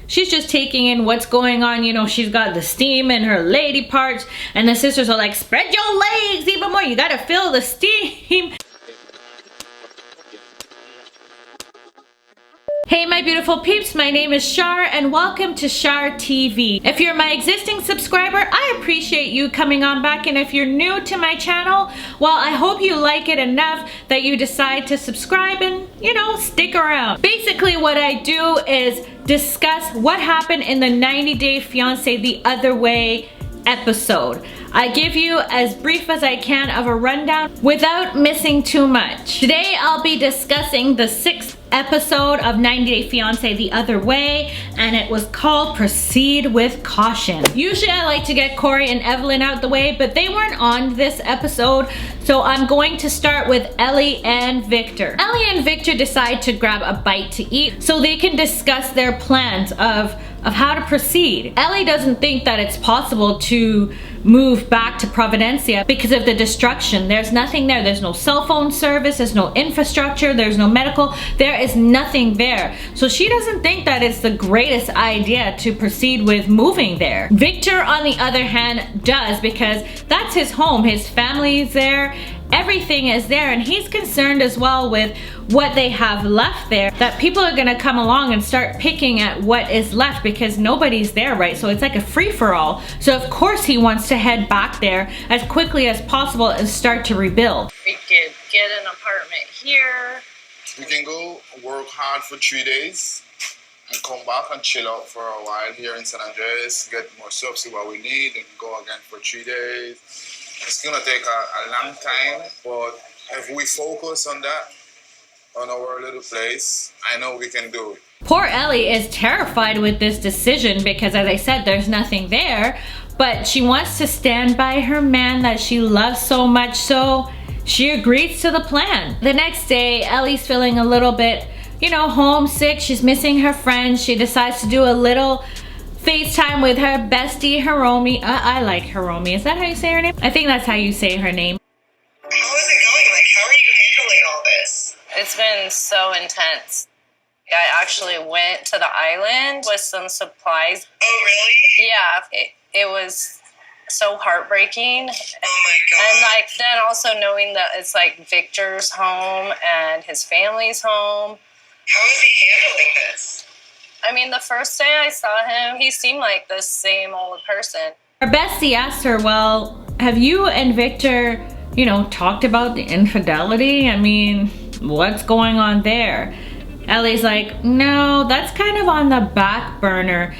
she's just taking in what's going on. You know, she's got the steam in her lady parts, and the sisters are like, spread your legs even more, you gotta feel the steam. Hey my beautiful peeps, my name is Shar and welcome to Shar TV. If you're my existing subscriber, I appreciate you coming on back, and if you're new to my channel, well, I hope you like it enough that you decide to subscribe and, you know, stick around. Basically what I do is discuss what happened in the 90 Day Fiancé The Other Way episode. I give you as brief as I can of a rundown without missing too much. Today I'll be discussing the 6th episode of 90 Day Fiancé The Other Way, and it was called Proceed with Caution. Usually I like to get Corey and Evelyn out the way, but they weren't on this episode, so I'm going to start with Ellie and Victor. Ellie and Victor decide to grab a bite to eat so they can discuss their plans of how to proceed. Ellie doesn't think that it's possible to move back to Providencia because of the destruction. There's nothing there. There's no cell phone service, there's no infrastructure, there's no medical, there is nothing there. So she doesn't think that it's the greatest idea to proceed with moving there. Victor, on the other hand, does, because that's his home. His family's there, everything is there, and he's concerned as well with what they have left there, that people are gonna come along and start picking at what is left because nobody's there, right? So it's like a free-for-all. So of course he wants to head back there as quickly as possible and start to rebuild. We could get an apartment here. We can go work hard for 3 days and come back and chill out for a while here in San Andres, get more stuff, see what we need, and go again for 3 days. It's gonna take a long time, but if we focus on that, on our little place, I know we can do it. Poor Ellie is terrified with this decision because, as I said, there's nothing there, but she wants to stand by her man that she loves so much, so she agrees to the plan. The next day, Ellie's feeling a little bit, you know, homesick. She's missing her friends. She decides to do a little FaceTime with her bestie, Hiromi. I like Hiromi. Is that how you say her name? I think that's how you say her name. How is it going? Like, how are you handling all this? It's been so intense. I actually went to the island with some supplies. Oh, really? Yeah, it was so heartbreaking. Oh my God. And like then also knowing that it's like Victor's home and his family's home. How is he handling this? I mean, the first day I saw him, he seemed like the same old person. Her bestie asked her, well, have you and Victor, you know, talked about the infidelity? I mean, what's going on there? Ellie's like, no, that's kind of on the back burner.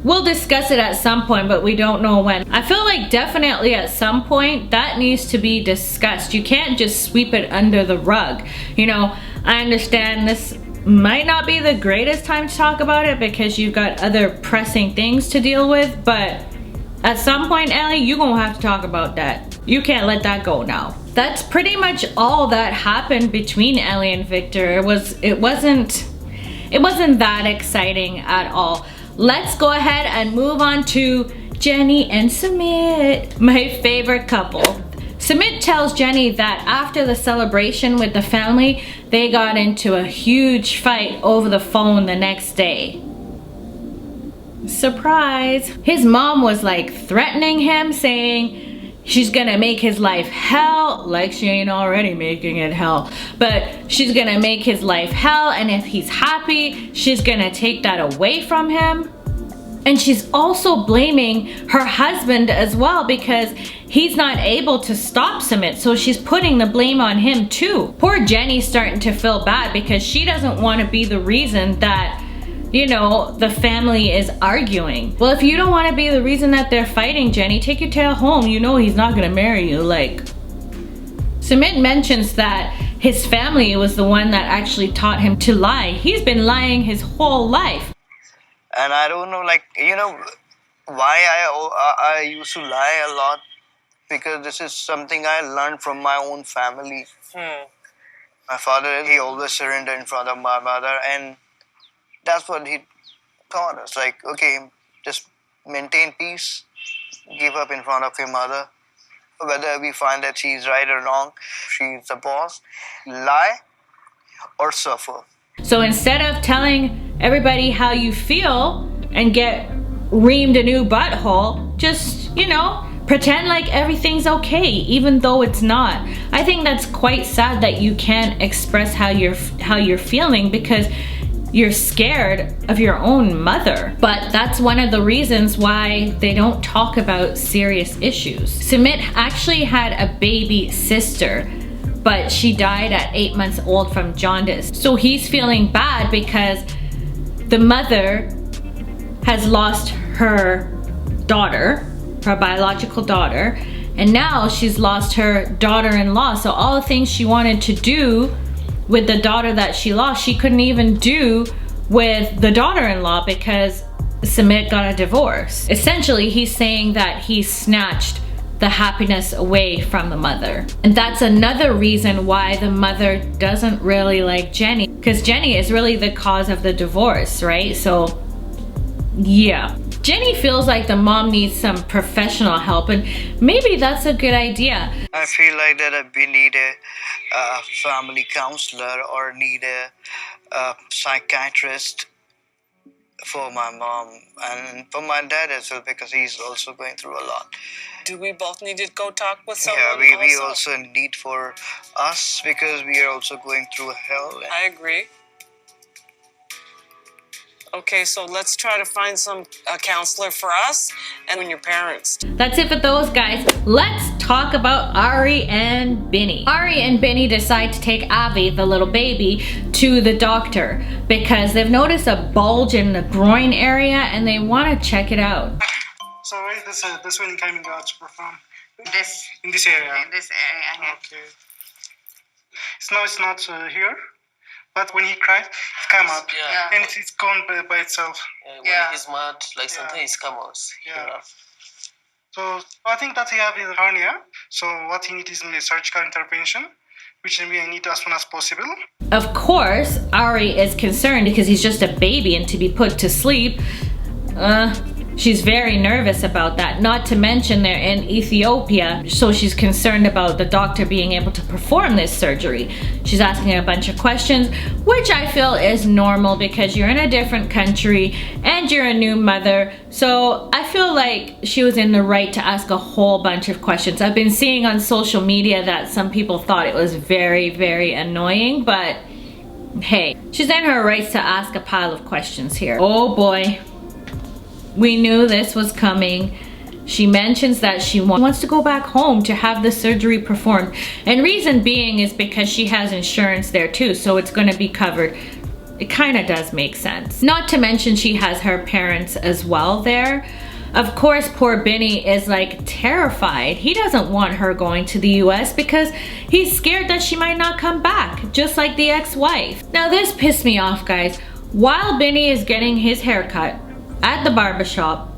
We'll discuss it at some point, but we don't know when. I feel like definitely at some point that needs to be discussed. You can't just sweep it under the rug. You know, I understand this might not be the greatest time to talk about it because you've got other pressing things to deal with, but at some point, Ellie, you're gonna have to talk about that. You can't let that go now. That's pretty much all that happened between Ellie and Victor. It wasn't that exciting at all. Let's go ahead and move on to Jenny and Sumit, my favorite couple. Sumit tells Jenny that after the celebration with the family, they got into a huge fight over the phone the next day. Surprise! His mom was like threatening him, saying she's gonna make his life hell, like she ain't already making it hell, but she's gonna make his life hell, and if he's happy, she's gonna take that away from him. And she's also blaming her husband as well because he's not able to stop Sumit, so she's putting the blame on him too. Poor Jenny's starting to feel bad because she doesn't want to be the reason that, you know, the family is arguing. Well, if you don't want to be the reason that they're fighting, Jenny, take your tail home. You know he's not gonna marry you. Like, Sumit mentions that his family was the one that actually taught him to lie. He's been lying his whole life. And I don't know, like, you know, why I used to lie a lot, because this is something I learned from my own family. My father, he always surrendered in front of my mother, and that's what he taught us. Like, okay, just maintain peace, give up in front of your mother. Whether we find that she's right or wrong, she's the boss. Lie or suffer. So instead of telling everybody how you feel, and get reamed a new butthole, just, you know, pretend like everything's okay, even though it's not. I think that's quite sad that you can't express how you're feeling because you're scared of your own mother. But that's one of the reasons why they don't talk about serious issues. Sumit actually had a baby sister, but she died at 8 months old from jaundice. So he's feeling bad because the mother has lost her daughter, her biological daughter, and now she's lost her daughter-in-law. So all the things she wanted to do with the daughter that she lost, she couldn't even do with the daughter-in-law because Sumit got a divorce. Essentially, he's saying that he snatched the happiness away from the mother. And that's another reason why the mother doesn't really like Jenny, because Jenny is really the cause of the divorce, right? So yeah. Jenny feels like the mom needs some professional help, and maybe that's a good idea. I feel like that we need a family counselor or need a psychiatrist for my mom and for my dad as well, because he's also going through a lot. Do we both need to go talk with someone? Yeah, we also need for us because we are also going through hell. I agree. Okay, so let's try to find a counselor for us and your parents. That's it for those guys. Let's talk about Ari and Binny. Ari and Binny decide to take Avi, the little baby, to the doctor because they've noticed a bulge in the groin area and they want to check it out. So where is this one coming out from? This In this area? in this area here. Okay. It's not here, but when he cried, it came up. Yeah. And it's gone by itself. When Yeah. he's mad, like something is come out. Yeah. So I think that he have a hernia. So what he needs is a surgical intervention, which we need as soon as possible. Of course, Ari is concerned because he's just a baby and to be put to sleep. She's very nervous about that, not to mention they're in Ethiopia, so she's concerned about the doctor being able to perform this surgery. She's asking a bunch of questions, which I feel is normal because you're in a different country and you're a new mother, so I feel like she was in the right to ask a whole bunch of questions. I've been seeing on social media that some people thought it was very, very annoying, but hey, she's in her rights to ask a pile of questions here. Oh boy. We knew this was coming. She mentions that she wants to go back home to have the surgery performed. And reason being is because she has insurance there too, so it's gonna be covered. It kind of does make sense. Not to mention she has her parents as well there. Of course, poor Binny is like terrified. He doesn't want her going to the US because he's scared that she might not come back, just like the ex-wife. Now this pissed me off, guys. While Binny is getting his haircut at the barbershop,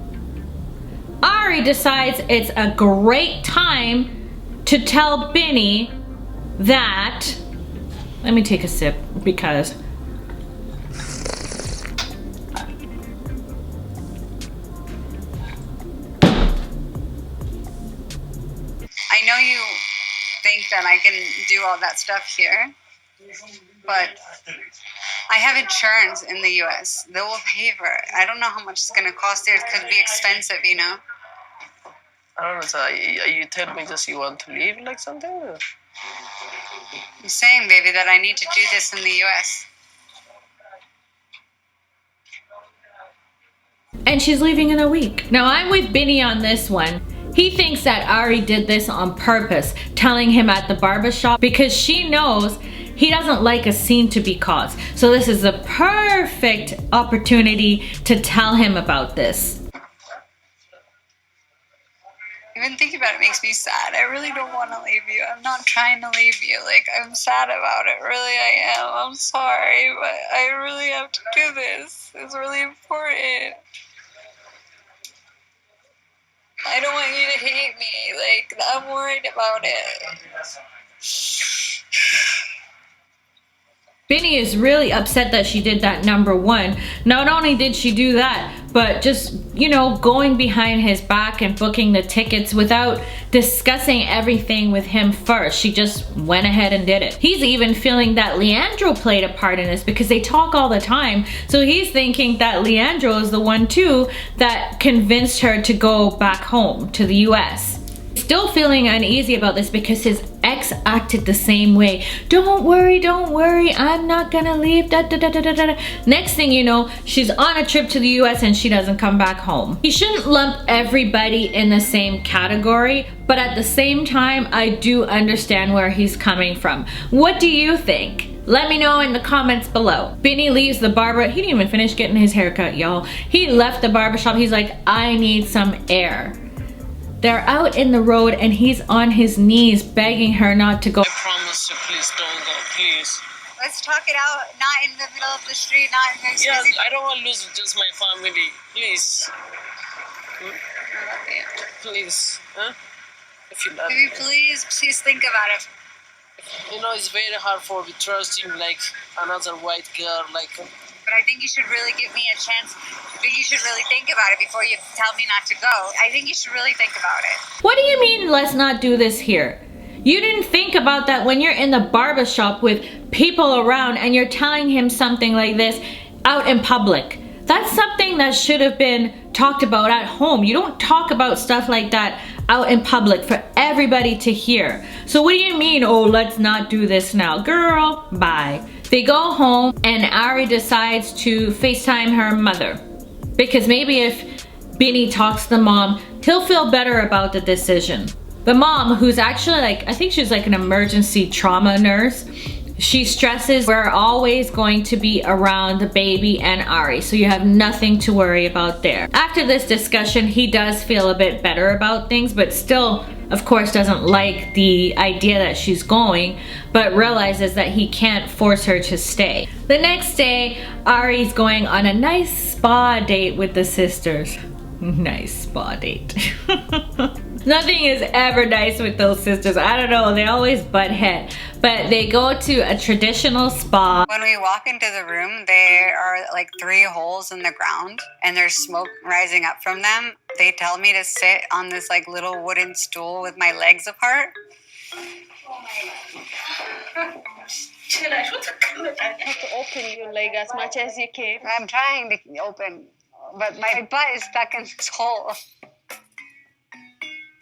Ari decides it's a great time to tell Binny that, let me take a sip because I know you think that I can do all that stuff here, but I have insurance in the US. They will pay for it. I don't know how much it's going to cost there. It could be expensive, you know? I don't know, so you tell me just you want to leave like something? Or? I'm saying, baby, that I need to do this in the US. and she's leaving in a week. Now I'm with Binny on this one. He thinks that Ari did this on purpose, telling him at the barbershop because she knows he doesn't like a scene to be caused. So this is a perfect opportunity to tell him about this. Even thinking about it makes me sad. I really don't want to leave you. I'm not trying to leave you. Like, I'm sad about it. Really, I am. I'm sorry, but I really have to do this. It's really important. I don't want you to hate me. Like, I'm worried about it. Binny is really upset that she did that, number one. Not only did she do that, but just, you know, going behind his back and booking the tickets without discussing everything with him first. She just went ahead and did it. He's even feeling that Leandro played a part in this because they talk all the time. So he's thinking that Leandro is the one too that convinced her to go back home to the US. Still feeling uneasy about this because his ex acted the same way. Don't worry, I'm not gonna leave. Da, da, da, da, da, da. Next thing you know, she's on a trip to the US and she doesn't come back home. He shouldn't lump everybody in the same category, but at the same time, I do understand where he's coming from. What do you think? Let me know in the comments below. Binny leaves the barber. He didn't even finish getting his haircut, y'all. He left the barbershop. He's like, I need some air. They're out in the road and he's on his knees begging her not to go. I promise you, please don't go, please. Let's talk it out, not in the middle of the street, not in the Yeah, I don't want to lose just my family. Please. Please. Huh? If you love Baby, me. please think about it. You know, it's very hard for me trusting like another white girl, like. But I think you should really give me a chance. I think you should really think about it before you tell me not to go. I think you should really think about it. What do you mean, let's not do this here? You didn't think about that when you're in the barbershop with people around and you're telling him something like this out in public. That's something that should have been talked about at home. You don't talk about stuff like that out in public for everybody to hear. So what do you mean, oh, let's not do this now? Girl, bye. They go home and Ari decides to FaceTime her mother. Because maybe if Binny talks to the mom, he'll feel better about the decision. The mom, who's actually like, I think she's like an emergency trauma nurse, she stresses we're always going to be around the baby and Ari, so you have nothing to worry about there. After this discussion, he does feel a bit better about things, but still, of course, doesn't like the idea that she's going, but realizes that he can't force her to stay. The next day, Ari's going on a nice spa date with the sisters. Nice spa date. Nothing is ever nice with those sisters. I don't know, they always butt head. But they go to a traditional spa. When we walk into the room, there are like 3 holes in the ground and there's smoke rising up from them. They tell me to sit on this like little wooden stool with my legs apart. You have to open your leg as much as you can. I'm trying to open, but my butt is stuck in this hole.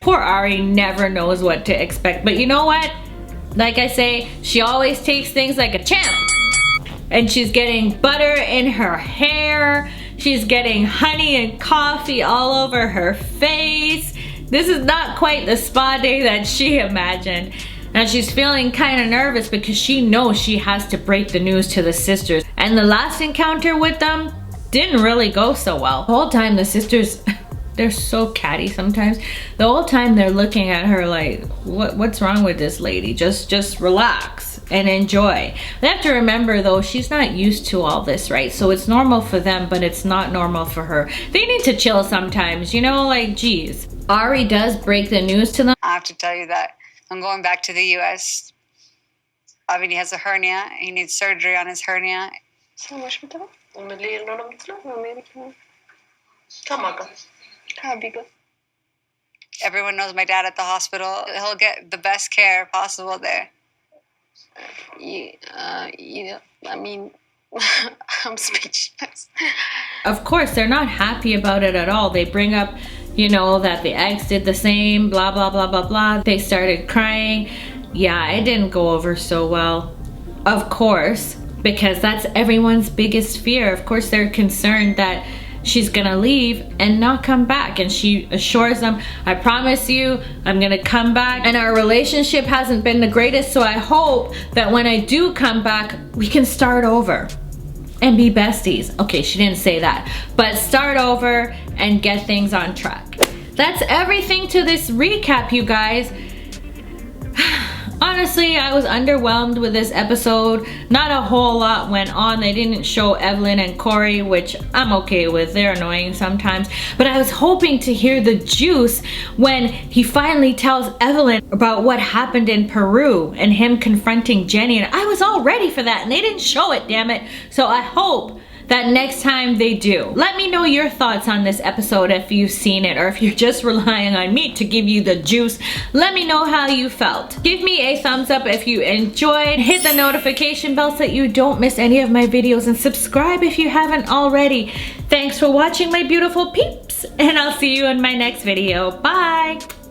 Poor Ari never knows what to expect, but you know what? Like I say, she always takes things like a champ. And she's getting butter in her hair. She's getting honey and coffee all over her face. This is not quite the spa day that she imagined. And she's feeling kind of nervous because she knows she has to break the news to the sisters. And the last encounter with them didn't really go so well. The whole time the sisters, they're so catty sometimes. The whole time they're looking at her like, what's wrong with this lady? Just relax and enjoy. They have to remember though, she's not used to all this, right? So it's normal for them, but it's not normal for her. They need to chill sometimes, you know, like geez. Ari does break the news to them. I have to tell you that I'm going back to the US. Avini has a hernia. He needs surgery on his hernia. Everyone knows my dad at the hospital. He'll get the best care possible there. Yeah, I mean, I'm speechless. Of course, they're not happy about it at all. They bring up, you know, that the ex did the same, blah, blah, blah, blah, blah. They started crying. Yeah, it didn't go over so well. Of course, because that's everyone's biggest fear. Of course, they're concerned that she's gonna leave and not come back, and she assures them, I promise you I'm gonna come back, and our relationship hasn't been the greatest, so I hope that when I do come back we can start over and be besties. Okay, she didn't say that, but start over and get things on track. That's everything to this recap, you guys. Honestly, I was underwhelmed with this episode. Not a whole lot went on. They didn't show Evelyn and Corey, which I'm okay with. They're annoying sometimes. But I was hoping to hear the juice when he finally tells Evelyn about what happened in Peru and him confronting Jenny. And I was all ready for that and they didn't show it, damn it. So I hope that next time they do. Let me know your thoughts on this episode if you've seen it or if you're just relying on me to give you the juice. Let me know how you felt. Give me a thumbs up if you enjoyed. Hit the notification bell so that you don't miss any of my videos and subscribe if you haven't already. Thanks for watching, my beautiful peeps, and I'll see you in my next video. Bye!